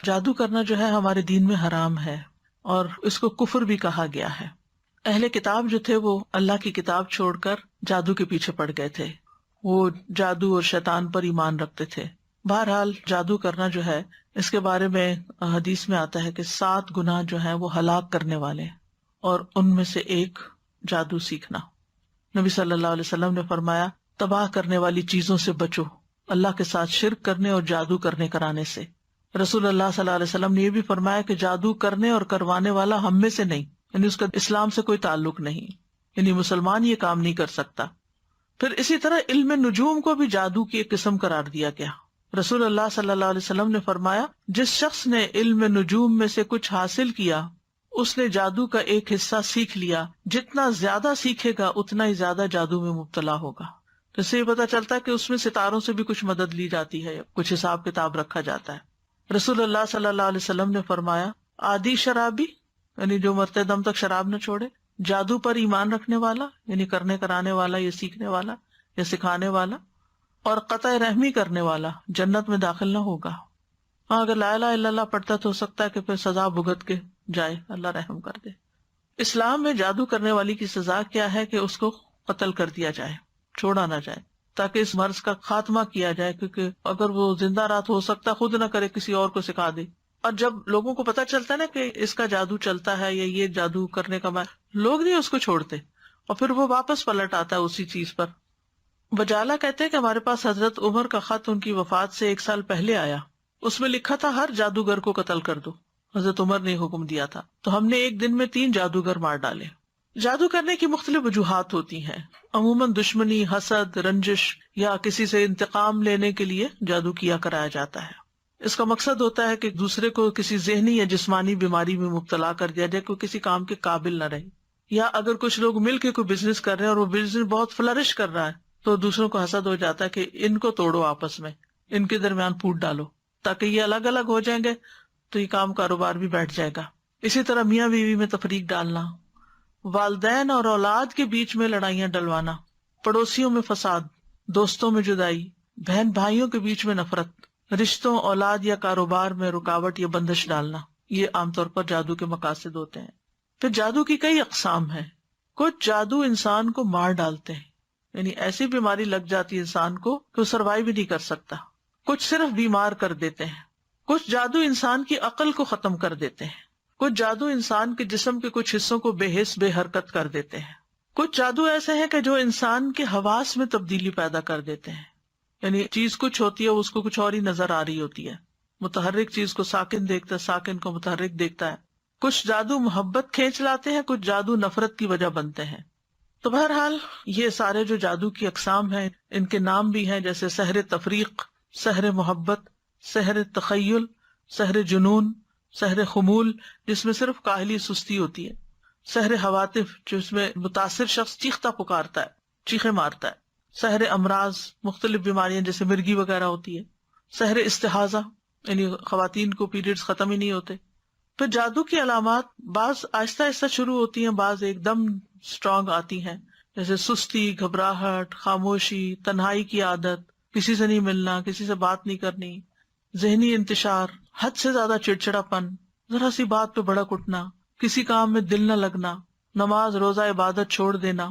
جادو کرنا جو ہے ہمارے دین میں حرام ہے، اور اس کو کفر بھی کہا گیا ہے۔ اہل کتاب جو تھے وہ اللہ کی کتاب چھوڑ کر جادو کے پیچھے پڑ گئے تھے، وہ جادو اور شیطان پر ایمان رکھتے تھے۔ بہرحال جادو کرنا جو ہے اس کے بارے میں حدیث میں آتا ہے کہ 7 گناہ جو ہیں وہ ہلاک کرنے والے ہیں، اور ان میں سے ایک جادو سیکھنا۔ نبی صلی اللہ علیہ وسلم نے فرمایا تباہ کرنے والی چیزوں سے بچو، اللہ کے ساتھ شرک کرنے اور جادو کرنے کرانے سے۔ رسول اللہ صلی اللہ علیہ وسلم نے یہ بھی فرمایا کہ جادو کرنے اور کروانے والا ہم میں سے نہیں، یعنی اس کا اسلام سے کوئی تعلق نہیں، یعنی مسلمان یہ کام نہیں کر سکتا۔ پھر اسی طرح علم نجوم کو بھی جادو کی ایک قسم قرار دیا گیا۔ رسول اللہ صلی اللہ علیہ وسلم نے فرمایا جس شخص نے علم نجوم میں سے کچھ حاصل کیا اس نے جادو کا ایک حصہ سیکھ لیا، جتنا زیادہ سیکھے گا اتنا ہی زیادہ جادو میں مبتلا ہوگا۔ تو اس سے یہ پتا چلتا ہے کہ اس میں ستاروں سے بھی کچھ مدد لی جاتی ہے، کچھ حساب کتاب رکھا جاتا ہے۔ رسول اللہ صلی اللہ علیہ وسلم نے فرمایا عادی شرابی، یعنی جو مرتے دم تک شراب نہ چھوڑے، جادو پر ایمان رکھنے والا، یعنی کرنے کرانے والا یا سیکھنے والا یا سکھانے والا، اور قطع رحمی کرنے والا جنت میں داخل نہ ہوگا۔ ہاں اگر لا الہ الا اللہ پڑھتا تو ہو سکتا ہے کہ پھر سزا بھگت کے جائے، اللہ رحم کر دے۔ اسلام میں جادو کرنے والی کی سزا کیا ہے کہ اس کو قتل کر دیا جائے، چھوڑا نہ جائے، تاکہ اس مرض کا خاتمہ کیا جائے، کیونکہ اگر وہ زندہ رات ہو سکتا خود نہ کرے کسی اور کو سکھا دے۔ اور جب لوگوں کو پتا چلتا ہے نا کہ اس کا جادو چلتا ہے یا یہ جادو کرنے کا لوگ نہیں اس کو چھوڑتے، اور پھر وہ واپس پلٹ آتا ہے اسی چیز پر۔ بجالا کہتے ہیں کہ ہمارے پاس حضرت عمر کا خط ان کی وفات سے 1 سال پہلے آیا، اس میں لکھا تھا ہر جادوگر کو قتل کر دو۔ حضرت عمر نے حکم دیا تھا، تو ہم نے ایک دن میں 3 جادوگر مار ڈالے۔ جادو کرنے کی مختلف وجوہات ہوتی ہیں، عموماً دشمنی، حسد، رنجش یا کسی سے انتقام لینے کے لیے جادو کیا کرایا جاتا ہے۔ اس کا مقصد ہوتا ہے کہ دوسرے کو کسی ذہنی یا جسمانی بیماری میں مبتلا کر دیا جائے، کوئی کسی کام کے قابل نہ رہے۔ یا اگر کچھ لوگ مل کے کوئی بزنس کر رہے ہیں اور وہ بزنس بہت فلرش کر رہا ہے تو دوسروں کو حسد ہو جاتا ہے کہ ان کو توڑو، آپس میں ان کے درمیان پھوٹ ڈالو تاکہ یہ الگ الگ ہو جائیں گے تو یہ کام کاروبار بھی بیٹھ جائے گا۔ اسی طرح میاں بیوی میں تفریق ڈالنا، والدین اور اولاد کے بیچ میں لڑائیاں ڈلوانا، پڑوسیوں میں فساد، دوستوں میں جدائی، بہن بھائیوں کے بیچ میں نفرت، رشتوں، اولاد یا کاروبار میں رکاوٹ یا بندش ڈالنا، یہ عام طور پر جادو کے مقاصد ہوتے ہیں۔ پھر جادو کی کئی اقسام ہیں۔ کچھ جادو انسان کو مار ڈالتے ہیں، یعنی ایسی بیماری لگ جاتی ہے انسان کو کہ وہ سروائیو بھی نہیں کر سکتا۔ کچھ صرف بیمار کر دیتے ہیں۔ کچھ جادو انسان کی عقل کو ختم کر دیتے ہیں۔ کچھ جادو انسان کے جسم کے کچھ حصوں کو بے حس بے حرکت کر دیتے ہیں۔ کچھ جادو ایسے ہیں کہ جو انسان کے حواس میں تبدیلی پیدا کر دیتے ہیں، یعنی چیز کچھ ہوتی ہے اس کو کچھ اور ہی نظر آ رہی ہوتی ہے، متحرک چیز کو ساکن دیکھتا ہے، ساکن کو متحرک دیکھتا ہے۔ کچھ جادو محبت کھینچ لاتے ہیں، کچھ جادو نفرت کی وجہ بنتے ہیں۔ تو بہرحال یہ سارے جو جادو کی اقسام ہیں ان کے نام بھی ہیں، جیسے سحر تفریق، سحر محبت، سحر تخیل، سحر جنون، سحر خمول جس میں صرف کاہلی سستی ہوتی ہے، سحر حواتف جس میں متاثر شخص چیختا پکارتا ہے، چیخے مارتا ہے، سحر امراض مختلف بیماریاں جیسے مرگی وغیرہ ہوتی ہے، سحر استحاضہ یعنی خواتین کو پیریڈز ختم ہی نہیں ہوتے۔ پھر جادو کی علامات بعض آہستہ آہستہ شروع ہوتی ہیں، بعض ایک دم اسٹرانگ آتی ہیں، جیسے سستی، گھبراہٹ، خاموشی، تنہائی کی عادت، کسی سے نہیں ملنا، کسی سے بات نہیں کرنی، ذہنی انتشار، حد سے زیادہ چڑچڑا پن، ذرا سی بات پہ بھڑک اٹھنا، کسی کام میں دل نہ لگنا، نماز روزہ عبادت چھوڑ دینا،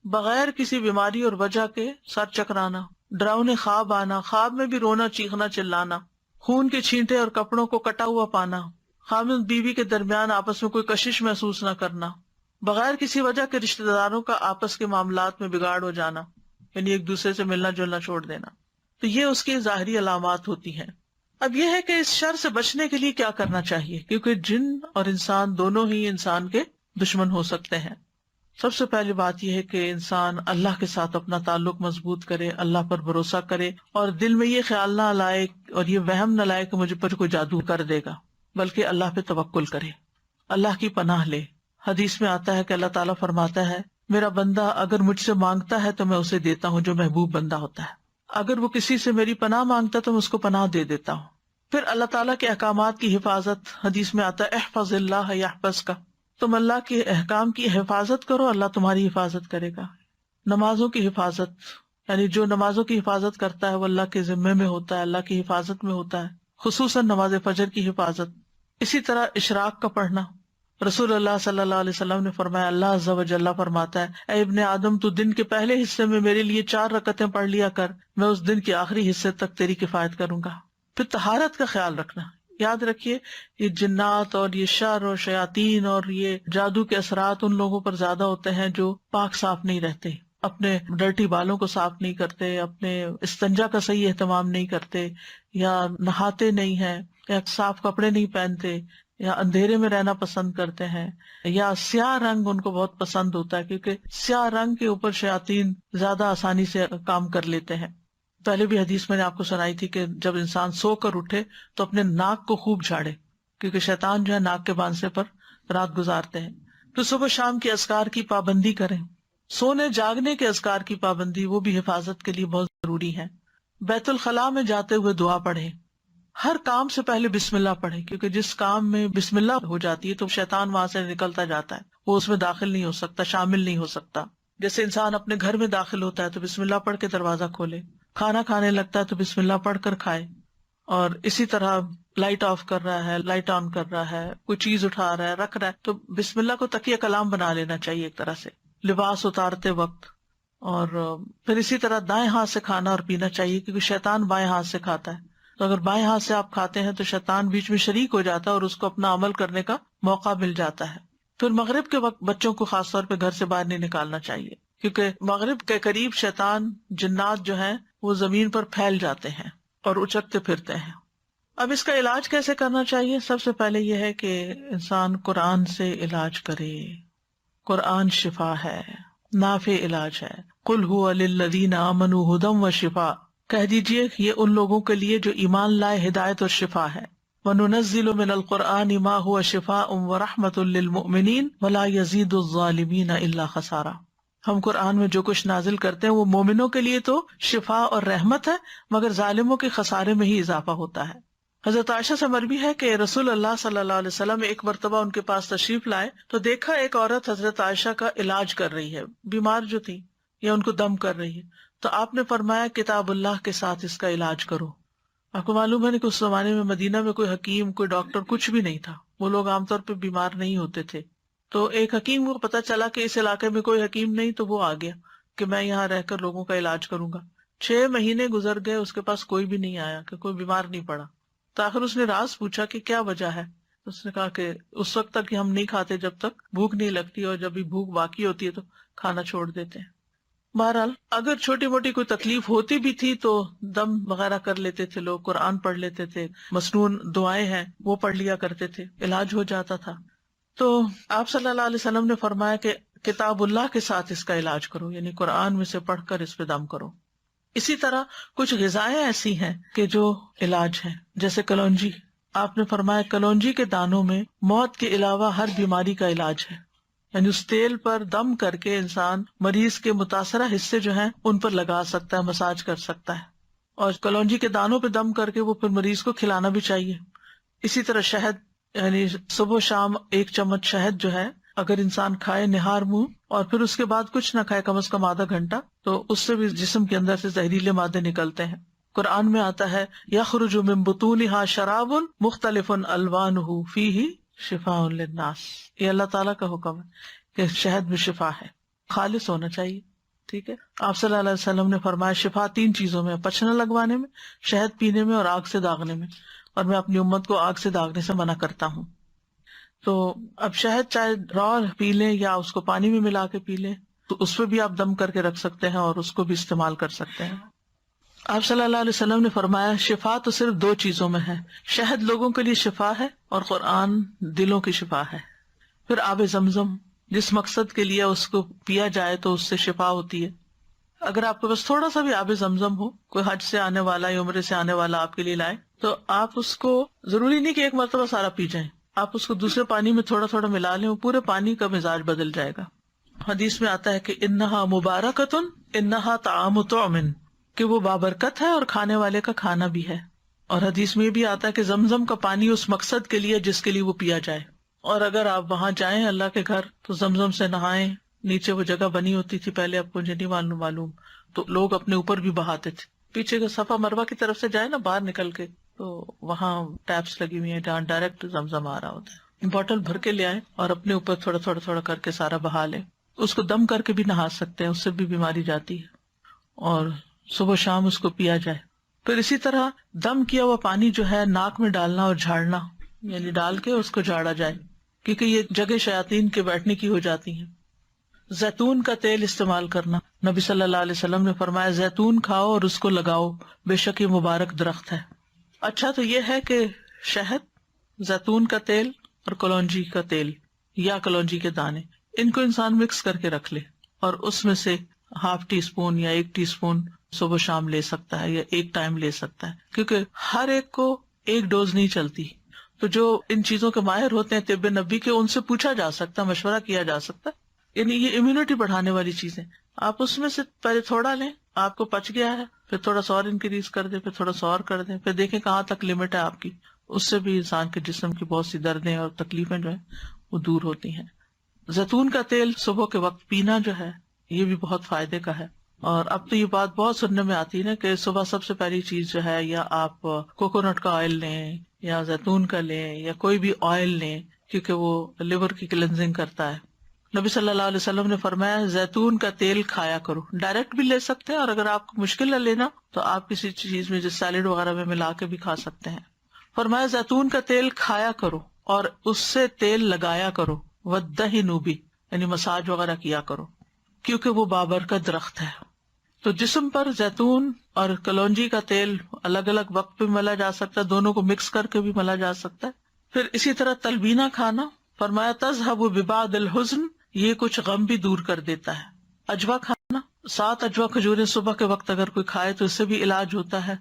بغیر کسی بیماری اور وجہ کے سر چکرانا، ڈراؤنے خواب آنا، خواب میں بھی رونا، چیخنا، چلانا، خون کے چھینٹے اور کپڑوں کو کٹا ہوا پانا، خامد بیوی کے درمیان آپس میں کوئی کشش محسوس نہ کرنا، بغیر کسی وجہ کے رشتہ داروں کا آپس کے معاملات میں بگاڑ ہو جانا، یعنی ایک دوسرے سے ملنا جلنا چھوڑ دینا۔ تو یہ اس کی ظاہری علامات ہوتی ہیں۔ اب یہ ہے کہ اس شر سے بچنے کے لیے کیا کرنا چاہیے، کیونکہ جن اور انسان دونوں ہی انسان کے دشمن ہو سکتے ہیں۔ سب سے پہلی بات یہ ہے کہ انسان اللہ کے ساتھ اپنا تعلق مضبوط کرے، اللہ پر بھروسہ کرے، اور دل میں یہ خیال نہ لائے اور یہ وہم نہ لائے کہ مجھ پر کوئی جادو کر دے گا، بلکہ اللہ پہ توکل کرے، اللہ کی پناہ لے۔ حدیث میں آتا ہے کہ اللہ تعالیٰ فرماتا ہے میرا بندہ اگر مجھ سے مانگتا ہے تو میں اسے دیتا ہوں، جو محبوب بندہ ہوتا ہے۔ اگر وہ کسی سے میری پناہ مانگتا ہے تو میں اس کو پناہ دے دیتا ہوں۔ پھر اللہ تعالیٰ کے احکامات کی حفاظت، حدیث میں آتا ہے احفظ اللہ یحفظک، تم اللہ کے احکام کی حفاظت کرو، اللہ تمہاری حفاظت کرے گا۔ نمازوں کی حفاظت، یعنی جو نمازوں کی حفاظت کرتا ہے وہ اللہ کے ذمے میں ہوتا ہے، اللہ کی حفاظت میں ہوتا ہے۔ خصوصاً نماز فجر کی حفاظت. اسی طرح اشراق کا پڑھنا. رسول اللہ صلی اللہ علیہ وسلم نے فرمایا، اللہ عز و جل فرماتا ہے، اے ابن آدم تو دن کے پہلے حصے میں میرے لیے 4 رکعتیں پڑھ لیا کر، میں اس دن کے آخری حصے تک تیری کفایت کروں گا. پھر طہارت کا خیال رکھنا. یاد رکھیے یہ جنات اور یہ شر اور شیاطین اور یہ جادو کے اثرات ان لوگوں پر زیادہ ہوتے ہیں جو پاک صاف نہیں رہتے، اپنے ڈرٹی بالوں کو صاف نہیں کرتے، اپنے استنجا کا صحیح اہتمام نہیں کرتے، یا نہاتے نہیں ہیں، یا صاف کپڑے نہیں پہنتے، یا اندھیرے میں رہنا پسند کرتے ہیں، یا سیاہ رنگ ان کو بہت پسند ہوتا ہے کیونکہ سیاہ رنگ کے اوپر شیاطین زیادہ آسانی سے کام کر لیتے ہیں. پہلے بھی حدیث میں نے آپ کو سنائی تھی کہ جب انسان سو کر اٹھے تو اپنے ناک کو خوب جھاڑے، کیونکہ شیطان جو ہے ناک کے بانسے پر رات گزارتے ہیں. تو صبح شام کے اذکار کی پابندی کریں. سونے جاگنے کے اذکار کی پابندی وہ بھی حفاظت کے لیے بہت ضروری ہے. بیت الخلاء میں جاتے ہوئے دعا پڑھیں. ہر کام سے پہلے بسم اللہ پڑھیں، کیونکہ جس کام میں بسم اللہ ہو جاتی ہے تو شیطان وہاں سے نکلتا جاتا ہے، وہ اس میں داخل نہیں ہو سکتا، شامل نہیں ہو سکتا. جیسے انسان اپنے گھر میں داخل ہوتا ہے تو بسم اللہ پڑھ کے دروازہ کھولے، کھانا کھانے لگتا ہے تو بسم اللہ پڑھ کر کھائے. اور اسی طرح لائٹ آف کر رہا ہے، لائٹ آن کر رہا ہے، کوئی چیز اٹھا رہا ہے، رکھ رہا ہے، تو بسم اللہ کو تکیہ کلام بنا لینا چاہیے ایک طرح سے لباس اتارتے وقت. اور پھر اسی طرح دائیں ہاتھ سے کھانا اور پینا چاہیے، کیونکہ شیطان بائیں ہاتھ سے کھاتا ہے. تو اگر بائیں ہاتھ سے آپ کھاتے ہیں تو شیطان بیچ میں شریک ہو جاتا ہے اور اس کو اپنا عمل کرنے کا موقع مل جاتا ہے. پھر مغرب کے وقت بچوں کو خاص طور پہ گھر سے باہر نہیں نکالنا چاہیے، کیونکہ مغرب کے قریب شیطان جنات جو ہیں وہ زمین پر پھیل جاتے ہیں اور اچکتے پھرتے ہیں. اب اس کا علاج کیسے کرنا چاہیے؟ سب سے پہلے یہ ہے کہ انسان قرآن سے علاج کرے. قرآن شفا ہے، نافع علاج ہے. قل هو للذین آمنوا ھدی وشفاء، کہہ دیجئے یہ ان لوگوں کے لیے جو ایمان لائے ہدایت اور شفا ہے. وَنُنَزِّلُ مِنَ الْقُرْآنِ مَا هُوَ شِفَاءٌ وَرَحْمَةٌ لِّلْمُؤْمِنِينَ وَلَا يَزِيدُ الظَّالِمِينَ إِلَّا خَسَارًا. ہم قرآن میں جو کچھ نازل کرتے ہیں وہ مومنوں کے لیے تو شفا اور رحمت ہے، مگر ظالموں کے خسارے میں ہی اضافہ ہوتا ہے. حضرت عائشہ سے مروی ہے کہ رسول اللہ صلی اللہ علیہ وسلم ایک مرتبہ ان کے پاس تشریف لائے تو دیکھا ایک عورت حضرت عائشہ کا علاج کر رہی ہے، بیمار جو تھی یا ان کو دم کر رہی ہے. تو آپ نے فرمایا کتاب اللہ کے ساتھ اس کا علاج کرو. آپ کو معلوم ہے کہ اس زمانے میں مدینہ میں کوئی حکیم، کوئی ڈاکٹر، کچھ بھی نہیں تھا. وہ لوگ عام طور پہ بیمار نہیں ہوتے تھے. تو ایک حکیم کو پتا چلا کہ اس علاقے میں کوئی حکیم نہیں، تو وہ آ گیا کہ میں یہاں رہ کر لوگوں کا علاج کروں گا. 6 مہینے گزر گئے، اس کے پاس کوئی بھی نہیں آیا، کہ کوئی بیمار نہیں پڑا. تو آخر اس نے راز پوچھا کہ کیا وجہ ہے. اس نے کہا کہ اس وقت تک ہم نہیں کھاتے جب تک بھوک نہیں لگتی، اور جب بھی بھوک باقی ہوتی ہے تو کھانا چھوڑ دیتے ہیں. بہرحال اگر چھوٹی موٹی کوئی تکلیف ہوتی بھی تھی تو دم وغیرہ کر لیتے تھے لوگ، قرآن پڑھ لیتے تھے، مسنون دعائیں ہیں وہ پڑھ لیا کرتے تھے، علاج ہو جاتا تھا. تو آپ صلی اللہ علیہ وسلم نے فرمایا کہ کتاب اللہ کے ساتھ اس کا علاج کرو، یعنی قرآن میں سے پڑھ کر اس پہ دم کرو. اسی طرح کچھ غذائیں ایسی ہیں کہ جو علاج ہیں، جیسے کلونجی. آپ نے فرمایا کلونجی کے دانوں میں موت کے علاوہ ہر بیماری کا علاج ہے، یعنی اس تیل پر دم کر کے انسان مریض کے متاثرہ حصے جو ہیں ان پر لگا سکتا ہے، مساج کر سکتا ہے. اور کلونجی کے دانوں پہ دم کر کے وہ پھر مریض کو کھلانا بھی چاہیے. اسی طرح شہد، یعنی صبح شام 1 چمچ شہد جو ہے اگر انسان کھائے نہار منہ، اور پھر اس کے بعد کچھ نہ کھائے کم از کم آدھا گھنٹہ، تو اس سے بھی جسم کے اندر سے زہریلے مادے نکلتے ہیں. قرآن میں آتا ہے یخرج من بطونها شراب مختلف الوانہ فیہ شفاء للناس. یہ اللہ تعالیٰ کا حکم ہے کہ شہد میں شفا ہے، خالص ہونا چاہیے. ٹھیک ہے. آپ صلی اللہ علیہ وسلم نے فرمایا شفا 3 چیزوں میں، پچھنا لگوانے میں، شہد پینے میں، اور آگ سے داغنے میں. اور میں اپنی امت کو آگ سے داغنے سے منع کرتا ہوں. تو اب شہد چاہے را پی لیں یا اس کو پانی میں ملا کے پی لیں، تو اس پہ بھی آپ دم کر کے رکھ سکتے ہیں اور اس کو بھی استعمال کر سکتے ہیں. آپ صلی اللہ علیہ وسلم نے فرمایا شفا تو صرف 2 چیزوں میں ہے، شہد لوگوں کے لیے شفا ہے اور قرآن دلوں کی شفا ہے. پھر آب زمزم، جس مقصد کے لیے اس کو پیا جائے تو اس سے شفا ہوتی ہے. اگر آپ کے پاس تھوڑا سا بھی آب زمزم ہو، کوئی حج سے آنے والا یا عمرے سے آنے والا آپ کے لیے لائے، تو آپ اس کو ضروری نہیں کہ ایک مرتبہ سارا پی جائیں، آپ اس کو دوسرے پانی میں تھوڑا تھوڑا ملا لیں، وہ پورے پانی کا مزاج بدل جائے گا. حدیث میں آتا ہے کہ انہا مبارکتن انہا طعام طعم، کہ وہ بابرکت ہے اور کھانے والے کا کھانا بھی ہے. اور حدیث میں بھی آتا ہے کہ زمزم کا پانی اس مقصد کے لیے جس کے لیے وہ پیا جائے. اور اگر آپ وہاں جائیں اللہ کے گھر تو زمزم سے نہائیں. نیچے وہ جگہ بنی ہوتی تھی پہلے، آپ کو نہیں معلوم، تو لوگ اپنے اوپر بھی بہاتے تھے. پیچھے کا صفا مروہ کی طرف سے جائے نا باہر نکل کے، تو وہاں ٹیپس لگی ہوئی ہیں جہاں ڈائریکٹ زمزم آ رہا ہوتا ہے. بوٹل بھر کے لے آئیں اور اپنے اوپر تھوڑا تھوڑا تھوڑا کر کے سارا بہا لیں. اس کو دم کر کے بھی نہا سکتے ہیں، اس سے بھی بیماری جاتی ہے، اور صبح شام اس کو پیا جائے. پھر اسی طرح دم کیا ہوا پانی جو ہے ناک میں ڈالنا اور جھاڑنا، یعنی ڈال کے اس کو جھاڑا جائے، کیونکہ یہ جگہ شیاطین کے بیٹھنے کی ہو جاتی ہیں. زیتون کا تیل استعمال کرنا، نبی صلی اللہ علیہ وسلم نے فرمایا زیتون کھاؤ اور اس کو لگاؤ، بے شک یہ مبارک درخت ہے. اچھا تو یہ ہے کہ شہد، زیتون کا تیل اور کلونجی کا تیل یا کلونجی کے دانے، ان کو انسان مکس کر کے رکھ لے اور اس میں سے ½ ٹی اسپون یا 1 ٹی اسپون صبح شام لے سکتا ہے یا ایک ٹائم لے سکتا ہے، کیونکہ ہر ایک کو ایک ڈوز نہیں چلتی. تو جو ان چیزوں کے ماہر ہوتے ہیں طب نبی کے، ان سے پوچھا جا سکتا ہے، مشورہ کیا جا سکتا ہے. یعنی یہ امیونٹی بڑھانے والی چیزیں، آپ اس میں سے پہلے تھوڑا لیں، آپ کو پچ گیا ہے پھر تھوڑا سا اور انکریز کر دیں، پھر تھوڑا سا اور کر دیں، پھر دیکھیں کہاں تک لمٹ ہے آپ کی. اس سے بھی انسان کے جسم کی بہت سی دردیں اور تکلیفیں جو ہیں وہ دور ہوتی ہیں. زیتون کا تیل صبح کے وقت پینا جو ہے یہ بھی بہت فائدے کا ہے. اور اب تو یہ بات بہت سننے میں آتی ہے نا کہ صبح سب سے پہلی چیز جو ہے، یا آپ کوکونٹ کا آئل لیں یا زیتون کا لیں یا کوئی بھی آئل لیں، کیونکہ وہ لیور کی کلینزنگ کرتا ہے. نبی صلی اللہ علیہ وسلم نے فرمایا زیتون کا تیل کھایا کرو. ڈائریکٹ بھی لے سکتے ہیں، اور اگر آپ کو مشکل ہے لینا تو آپ کسی چیز میں جیسے سیلیڈ وغیرہ میں ملا کے بھی کھا سکتے ہیں. فرمایا زیتون کا تیل کھایا کرو اور اس سے تیل لگایا کرو، وَالدَّهِنُ بِهِ، یعنی مساج وغیرہ کیا کرو، کیونکہ وہ بابرکت درخت ہے. تو جسم پر زیتون اور کلونجی کا تیل الگ الگ وقت پہ ملا جا سکتا ہے، دونوں کو مکس کر کے بھی ملا جا سکتا ہے. پھر اسی طرح تلبینہ کھانا، فرمایا تذهب ببعض الحزن، یہ کچھ غم بھی دور کر دیتا ہے. اجوا کھانا، 7 اجوا کھجوریں صبح کے وقت اگر کوئی کھائے تو اس سے بھی علاج ہوتا ہے.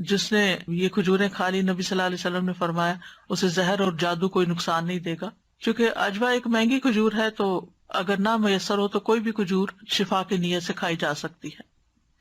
جس نے یہ کھجوریں کھا لی، نبی صلی اللہ علیہ وسلم نے فرمایا اسے زہر اور جادو کوئی نقصان نہیں دے گا. چونکہ اجوا ایک مہنگی کھجور ہے، تو اگر نہ میسر ہو تو کوئی بھی کھجور شفا کی نیت سے کھائی جا سکتی ہے.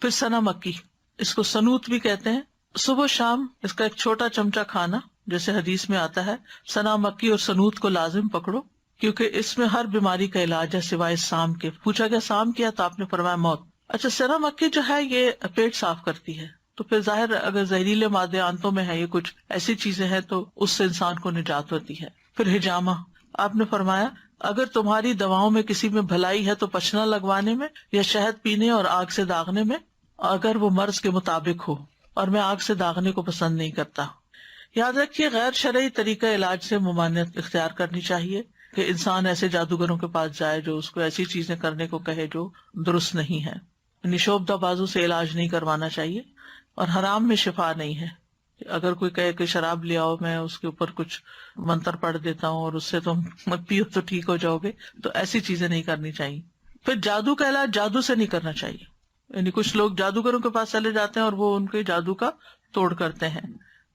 پھر سنا مکی، اس کو سنوت بھی کہتے ہیں. صبح شام اس کا ایک چھوٹا چمچہ کھانا، جیسے حدیث میں آتا ہے سنا مکی اور سنوت کو لازم پکڑو، کیونکہ اس میں ہر بیماری کا علاج ہے سوائے سام کے. پوچھا گیا سام کیا تو آپ نے فرمایا موت. اچھا، سنا مکی جو ہے یہ پیٹ صاف کرتی ہے، تو پھر ظاہر اگر زہریلے مادے آنتوں میں ہے، یہ کچھ ایسی چیزیں ہیں تو اس سے انسان کو نجات ہوتی ہے. پھر ہجامہ، آپ نے فرمایا اگر تمہاری دواؤں میں کسی میں بھلائی ہے تو پچنا لگوانے میں یا شہد پینے اور آگ سے داغنے میں، اگر وہ مرض کے مطابق ہو، اور میں آگ سے داغنے کو پسند نہیں کرتا. یاد رکھیے غیر شرعی طریقہ علاج سے ممانعت اختیار کرنی چاہیے، کہ انسان ایسے جادوگروں کے پاس جائے جو اس کو ایسی چیزیں کرنے کو کہے جو درست نہیں ہے. نشوبدہ بازو سے علاج نہیں کروانا چاہیے، اور حرام میں شفا نہیں ہے. اگر کوئی کہے کہ شراب لے آؤ، میں اس کے اوپر کچھ منتر پڑھ دیتا ہوں اور اس سے تم مت پیو تو ٹھیک ہو جاؤ گے، تو ایسی چیزیں نہیں کرنی چاہیے. پھر جادو کا علاج جادو سے نہیں کرنا چاہیے، یعنی کچھ لوگ جادوگروں کے پاس چلے جاتے ہیں اور وہ ان کے جادو کا توڑ کرتے ہیں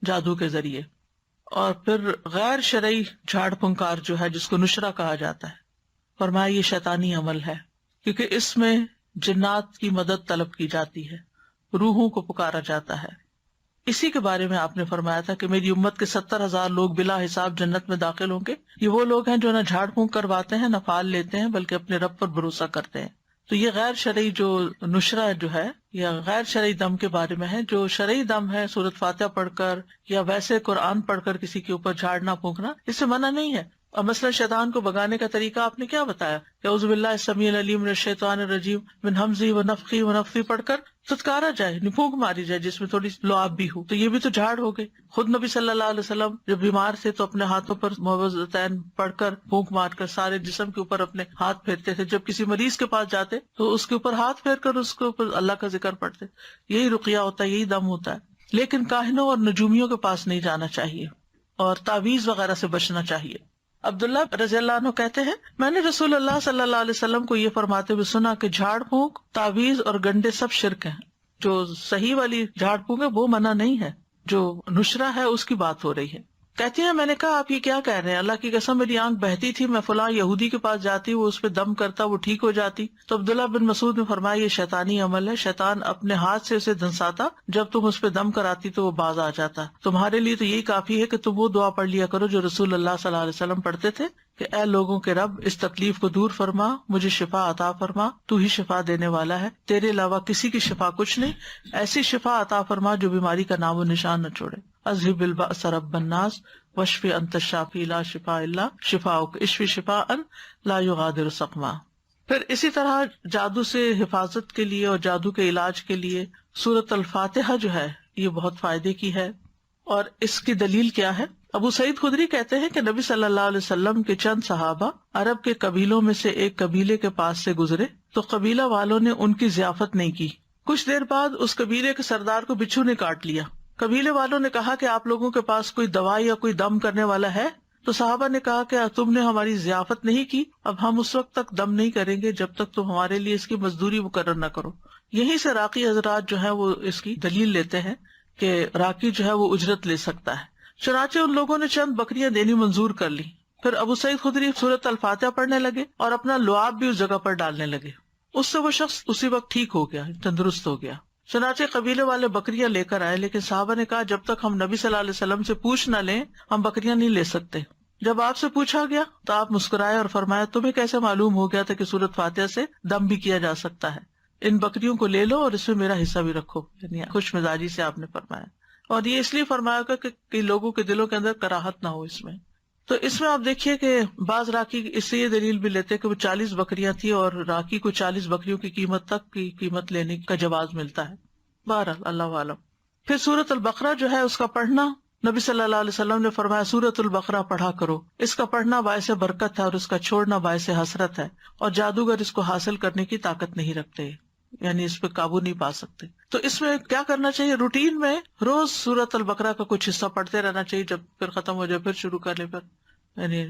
جادو کے ذریعے. اور پھر غیر شرعی جھاڑ پھنکار جو ہے، جس کو نشرہ کہا جاتا ہے، فرمایا یہ شیطانی عمل ہے، کیونکہ اس میں جنات کی مدد طلب کی جاتی ہے، روحوں کو پکارا جاتا ہے. اسی کے بارے میں آپ نے فرمایا تھا کہ میری امت کے 70,000 لوگ بلا حساب جنت میں داخل ہوں گے. یہ وہ لوگ ہیں جو نہ جھاڑ پھونک کرواتے ہیں، نہ پھال لیتے ہیں، بلکہ اپنے رب پر بھروسہ کرتے ہیں. تو یہ غیر شرعی جو نشرہ جو ہے یا غیر شرعی دم کے بارے میں ہے. جو شرعی دم ہے سورۃ فاتحہ پڑھ کر یا ویسے قرآن پڑھ کر کسی کے اوپر جھاڑنا پھونکنا، اس سے منع نہیں ہے. اور مثلا شیطان کو بگانے کا طریقہ آپ نے کیا بتایا کہ اعوذ باللہ السمیع العلیم من الشیطان الرجیم من ہمزہ ونفخہ ونفثہ پڑھ کر تتکارا جائے، پھونک ماری جائے جس میں تھوڑی لعاب بھی ہو، تو یہ بھی تو جھاڑ ہو گئے. خود نبی صلی اللہ علیہ وسلم جب بیمار تھے تو اپنے ہاتھوں پر معوذتین پڑھ کر پھونک مار کر سارے جسم کے اوپر اپنے ہاتھ پھیرتے تھے. جب کسی مریض کے پاس جاتے تو اس کے اوپر ہاتھ پھیر کر اس کے اوپر اللہ کا ذکر پڑھتے. یہی رقیہ ہوتا ہے، یہی دم ہوتا ہے. لیکن کاہنوں اور نجومیوں کے پاس نہیں جانا چاہیے اور تعویذ وغیرہ سے بچنا چاہیے. عبداللہ رضی اللہ عنہ کہتے ہیں میں نے رسول اللہ صلی اللہ علیہ وسلم کو یہ فرماتے ہوئے سنا کہ جھاڑ پھونک، تعویذ اور گنڈے سب شرک ہیں. جو صحیح والی جھاڑ پھونک ہے وہ منع نہیں ہے، جو نشرہ ہے اس کی بات ہو رہی ہے. کہتی ہیں میں نے کہا آپ یہ کیا کہہ رہے ہیں؟ اللہ کی قسم میری آنکھ بہتی تھی، میں فلاں یہودی کے پاس جاتی، وہ اس پہ دم کرتا، وہ ٹھیک ہو جاتی. تو عبداللہ بن مسعود نے فرمایا یہ شیطانی عمل ہے، شیطان اپنے ہاتھ سے اسے دھنساتا، جب تم اس پہ دم کراتی تو وہ باز آ جاتا. تمہارے لیے تو یہی کافی ہے کہ تم وہ دعا پڑھ لیا کرو جو رسول اللہ صلی اللہ علیہ وسلم پڑھتے تھے کہ اے لوگوں کے رب اس تکلیف کو دور فرما، مجھے شفا عطا فرما، تو ہی شفا دینے والا ہے، تیرے علاوہ کسی کی شفا کچھ نہیں، ایسی شفا عطا فرما جو بیماری کا نام و نشان نہ چھوڑے۔ اذہب البأس رب الناس واشف انت الشافی لا شفاء الا شفاؤک اشف شفاء لا یغادر سقما۔ پھر اسی طرح جادو سے حفاظت کے لیے اور جادو کے علاج کے لیے سورۃ الفاتحہ جو ہے یہ بہت فائدے کی ہے۔ اور اس کی دلیل کیا ہے؟ ابو سعید خدری کہتے ہیں کہ نبی صلی اللہ علیہ وسلم کے چند صحابہ عرب کے قبیلوں میں سے ایک قبیلے کے پاس سے گزرے تو قبیلہ والوں نے ان کی ضیافت نہیں کی۔ کچھ دیر بعد اس قبیلے کے سردار کو بچھو نے کاٹ لیا۔ قبیلے والوں نے کہا کہ آپ لوگوں کے پاس کوئی دوائی یا کوئی دم کرنے والا ہے؟ تو صحابہ نے کہا کہ تم نے ہماری ضیافت نہیں کی، اب ہم اس وقت تک دم نہیں کریں گے جب تک تم ہمارے لیے اس کی مزدوری مقرر نہ کرو۔ یہیں سے راقی حضرات جو ہے وہ اس کی دلیل لیتے ہیں کہ راقی جو ہے وہ اجرت لے سکتا ہے۔ چنانچہ ان لوگوں نے چند بکریاں دینی منظور کر لی۔ پھر ابو سعید خدری سورۃ الفاتحہ پڑھنے لگے اور اپنا لعاب بھی اس جگہ پر ڈالنے لگے۔ اس سے وہ شخص اسی وقت ٹھیک ہو گیا، تندرست ہو گیا۔ چنانچہ قبیلے والے بکریاں لے کر آئے، لیکن صحابہ نے کہا جب تک ہم نبی صلی اللہ علیہ وسلم سے پوچھ نہ لیں ہم بکریاں نہیں لے سکتے۔ جب آپ سے پوچھا گیا تو آپ مسکرائے اور فرمایا تمہیں کیسے معلوم ہو گیا تھا کہ سورۃ فاتحہ سے دم بھی کیا جا سکتا ہے؟ ان بکریوں کو لے لو اور اس میں میرا حصہ بھی رکھو، یعنی خوش مزاجی سے آپ نے فرمایا۔ اور یہ اس لیے فرمایا گا کہ لوگوں کے دلوں کے اندر کراہت نہ ہو اس میں۔ تو اس میں آپ دیکھیے کہ بعض راکی اس سے یہ دلیل بھی لیتے کہ وہ 40 بکریاں تھی اور راکی کو 40 بکریوں کی قیمت تک کی قیمت لینے کا جواز ملتا ہے۔ بہرحال اللہ عالم۔ پھر سورۃ البقرہ جو ہے اس کا پڑھنا، نبی صلی اللہ علیہ وسلم نے فرمایا سورۃ البقرہ پڑھا کرو، اس کا پڑھنا باعث برکت ہے اور اس کا چھوڑنا باعث حسرت ہے، اور جادوگر اس کو حاصل کرنے کی طاقت نہیں رکھتے، یعنی اس پہ قابو نہیں پا سکتے۔ تو اس میں کیا کرنا چاہیے؟ روٹین میں روز سورۃ البقرہ کا کچھ حصہ پڑھتے رہنا چاہیے، جب پھر ختم ہو جائے پھر شروع کر لیں، پھر یعنی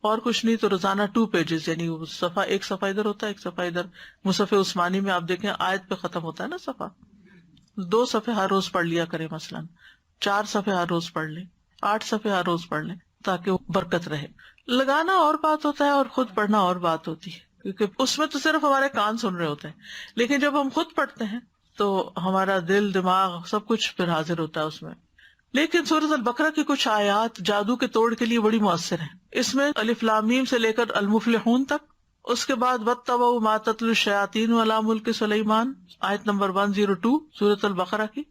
اور کچھ نہیں تو روزانہ 2 پیجز، یعنی صفحہ ایک صفحہ ادھر ہوتا ہے ایک صفحہ ادھر۔ مصحف عثمانی میں آپ دیکھیں آیت پہ ختم ہوتا ہے نا صفحہ، 2 صفحے ہر روز پڑھ لیا کریں، مثلا 4 صفحے ہر روز پڑھ لیں، 8 صفحے ہر روز پڑھ لیں تاکہ وہ برکت رہے۔ لگانا اور بات ہوتا ہے اور خود پڑھنا اور بات ہوتی ہے، کیونکہ اس میں تو صرف ہمارے کان سن رہے ہوتے ہیں، لیکن جب ہم خود پڑھتے ہیں تو ہمارا دل دماغ سب کچھ پھر حاضر ہوتا ہے اس میں۔ لیکن سورۃ البقرہ کی کچھ آیات جادو کے توڑ کے لیے بڑی مؤثر ہیں۔ اس میں الف لام میم سے لے کر المفلحون تک، اس کے بعد واتبعوا ما تتلو الشیاطین علی ملک سلیمان، آیت نمبر 102 سورۃ البقرہ کی،